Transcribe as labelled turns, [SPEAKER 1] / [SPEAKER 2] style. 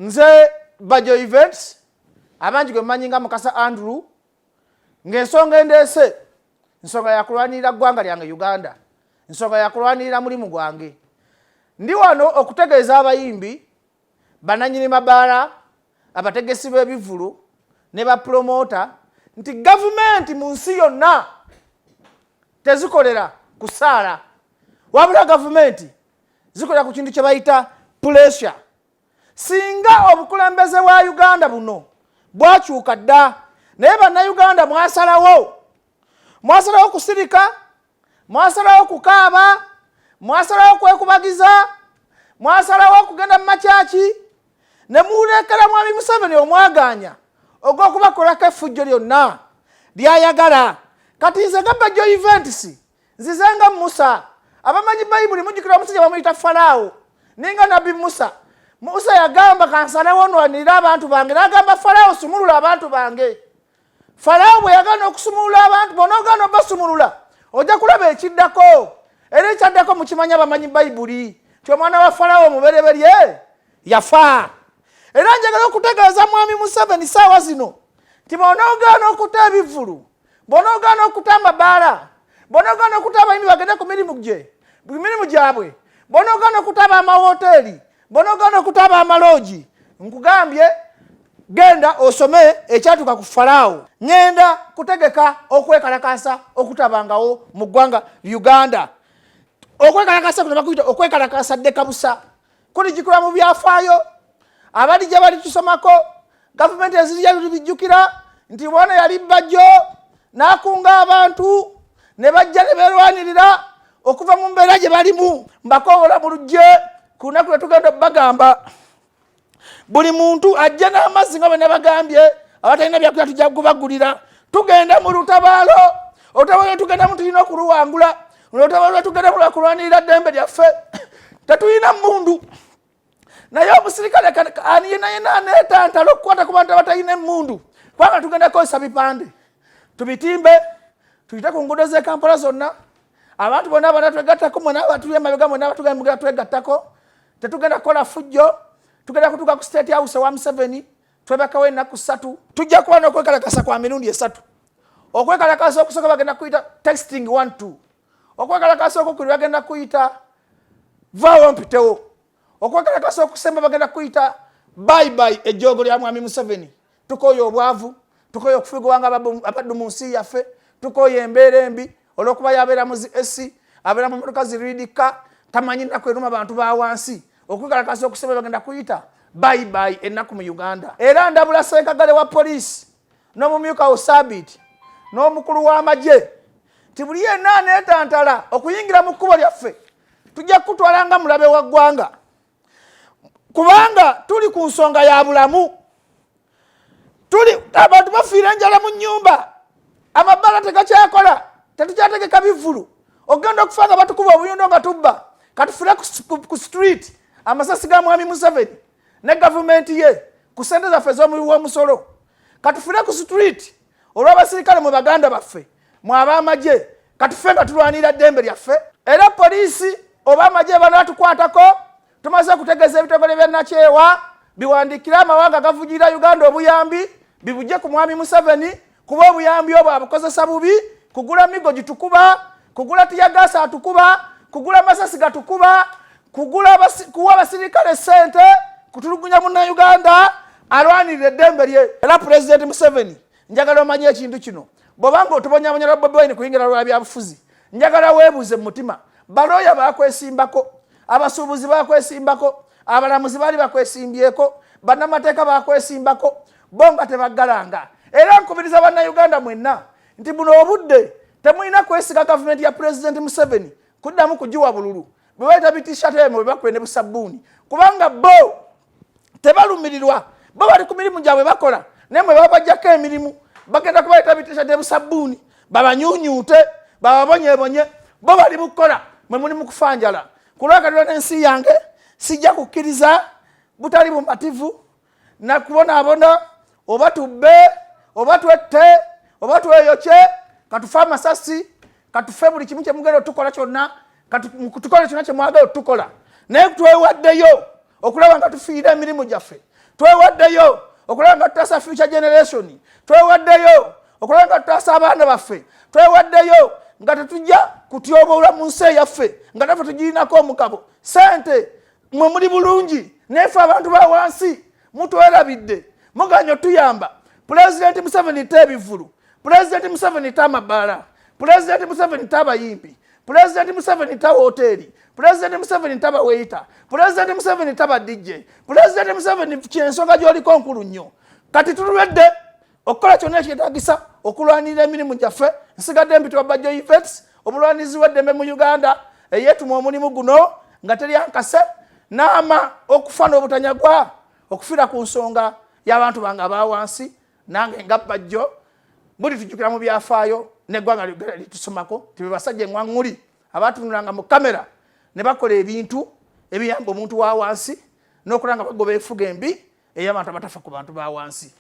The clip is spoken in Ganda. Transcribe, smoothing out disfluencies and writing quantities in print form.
[SPEAKER 1] nze Bajo Events abanji gwe manyinga Mukasa Andrew ng'ensonga endeese nsonga ya kulwanirira ggwanga lyange Uganda, nsonga ya kulwanirira mulimu gwange. Ndi wano okutegeeza abayimbi bananyini mabaala abategesi b'ebivulu ne ba promota nti gavumenti mu nsi yonna tezikolera kusaala, wabula gavumenti zikolera ku kintu kye bayita pressure. Singa obukulembeze bwa Uganda buno bwakyuka dda, naye bannayuganda mwasalawo kusirika, mwasalawo kukaaba, mwasalawo kwekubagiza, mwasalawo kugenda mu makyaki, ne mulekera Mwami Museveni omwaganya ogw'okubakolako effujjo lyonna ly'ayagala. Kati nze nga Bajo Events nzizenga Musa, abamanyi Bayibuli mujjukira omusajja bamuyita Falaawo ninga Nabbi Musa. Musa yagamba kansalawo nwanirira abantu bange, n'agamba Falaawo sumulula abantu bange. Falaawo bwe yagana okusumulula abantu bonoogana obasumulula ojja kulaba ekiddako, era ekyaddako mukimanya bamanyi Bayibuli ti omwana wa Falaawo omubereberye yafa. Era njagala okutegeeza Mwami Museveni saawa zino nti bonoogana okutta ebivulu, bonoogana okutta amabaala, bonoogana okutta abayimbi bagende ku mirimu gyabwe, bonoogana okutta ab'amawoteeri, bonoogana okutta ab'amaloogi, nkugambye genda osome ekyatuuka ku Falaawo. Ngenda kutegeka okwekalakasa okutabangawo mu ggwanga Uganda. Okwekalakasa kuno bakuyita okwekalakasa ddekabusa, kuli gikolwa mu byafaayo. Abali gye bali tusomako gavumenti ezirya bijjukira nti bona yali Bajo n'akunga abantu ne bajja ne beerwanirira okuva mu mbeera gye balimu. Mbakoola mu lugye ku lunaku lwe tugenda bagamba buli muntu ajja n'amazzi nga bwe nabagambye, abatalina byakulya tujja kubagulira. Tugenda mu lutabaalo, olutabaalo tugenda mu tulina okuluwangula, olutabaalo tugenda mu kulwanirira ddembe lyaffe. Tetulina mmundu, naye omusirikale yena aneetantala okukwata ku bantu abatalina emmundu, kubanga tugenda kukozesa bipande tubitimbe tuyite ku nguudo z'e Kampala zonna. Abantu bonna bana twegattako, mwena abatuli emabega mwena abatugenda twegattako. Tetugenda kukola fujjo, tugenda kutuuka ku State House wa Museveni twebakawo ennaku 3. Tujja kuba n'okwekalakasa kwa mirundi 3. Okwekalakasa okusooka bagenda kuyita texting 1-2, okwekalakasa okukuli bagenda kuyita vaawo mpitewo, okwekalakasa okusemba bagenda kuyita bye ejjoogo lya Mwami Museveni. Tukooye obwavu, tukooye okufugibwanga abaddu mu nsi yaffe, tukooye embeera embi olw'okuba yabeera mu zi abeera mu motoka ziridika, tamanyi nnaku eruma abantu ba wansi. Okwekalakasa okusemba bagenda kuyita bye ennaku mu Uganda. Era ndabula ssenkagale wa poliisi n'omumyuka wo Sabiti n'omukulu w'amagye nti buli yenna aneetantala okuyingira mu kkubo lyaffe tujja kutwala nga mulabe wa ggwanga, kubanga tuli ku nsonga ya bulamu. Abantu bafiira enjala mu nnyumba, amabaala tegakyakola, tetukyategeka bivulu, ogenda okufa nga batukuba obuyundo nga tubba. Katufire ku street amasasi ga Mwami Museveni ne gavumenti ye ku ssente zaffe ez'omuwi w'omusolo. Katufire ku street olw'abasirikale mu baganda baffe mu ab'amagye, katufe nga tulwanira ddembe lyaffe. Era poliisi oba amagye bano atukwatako tumaze okutegeeza ebitongole bya Nakyewa biwandiikire amawanga gavugirira Uganda obuyambi bibujje ku Mwami Museveni, kuba obuyambi obwo abukozesa bubi, kugula migo gitukuba, kugula tiyagasa atukuba, kugula masasi gatukuba, kuwa abasirikale ssente, kutulugunya munnayuganda alwanirira eddembe lye. Era Pulezidenti Museveni njagala omanye ekintu kino, bw'obanga otubonyabonyera Bobi Wine kuyingira lwa byabufuzi, njagala weebuuze mu mutima. Balooya bakwesimbako, abasuubuzi bakwesimbako, abalamuzi baali bakwesimbyeko, bannamateeka bakwesimbako, bo nga tebaggalanga. Era nkubiriza bannayuganda mwenna nti buno obudde temulina kwesiga gavumenti ya Pulezidenti Museveni kuddamu kugiwa bululu, bwe bayita bitishat emo bwe bakwene busabbuuni, kubanga bo tebalumirirwa. Bo bali ku mirimu gyabwe bakola, naye mwe babajjako emirimu bagenda kubayita bitishat ebusabbuuni babanyuunyuute bababonyebonye. Bo bali bukola, mwe muli mu kufanjala. Kulwakalira n'ensi yange sijja kukkiriza butali bumativu na kubonaabona oba tubbe oba twette oba tweyokye, katufe amasasi, katufe buli kimu kye mugenda otukola kyonna, tukole kyonna kye mwagala otukola. Naye twewaddeyo okulaba nga tufiira emirimu gyaffe, twewaddeyo okulaba nga tutaasa future generation, twewaddeyo okulaba nga tutaasa abaana baffe, twewaddeyo nga tetujja kutyoboola mu nsi eyaffe nga naffe tugirinako omukabo. Sente mwe muli bulungi, nefe abantu ba wansi mutwerabidde, muganya otuyamba. Pulezidenti Museveni ta ebivulu, Pulezidenti Museveni ta amabaala, Pulezidenti Museveni ta abayimbi, Pulezidenti Museveni ta hoteeri, Pulezidenti Museveni ta baweita, Pulezidenti Museveni ta badijje, Pulezidenti Museveni kyensonga gy'oliko nkulu nnyo. Kati tulwedde okukola kyonna ekyetaagisa okulwanirira emirimu gyaffe. Nsigadde mpitibwa Bajjo Yvette, omulwanizi w'eddembe mu Uganda, eyeetuma omulimu guno nga teri ankase n'ama okufa n'obutanyagwa okufiira ku nsonga y'abantu bange aba wansi. Nange nga Bajjo buli tujjukira mu byafaayo n'eggwanga litusomako tibe basajja eŋŋwaŋŋuli abatunulanga mu kamera ne bakola ebintu ebiyamba omuntu wa wansi n'okulaba nga bagoba enfuga embi ey'abantu abatafa ku bantu ba wansi.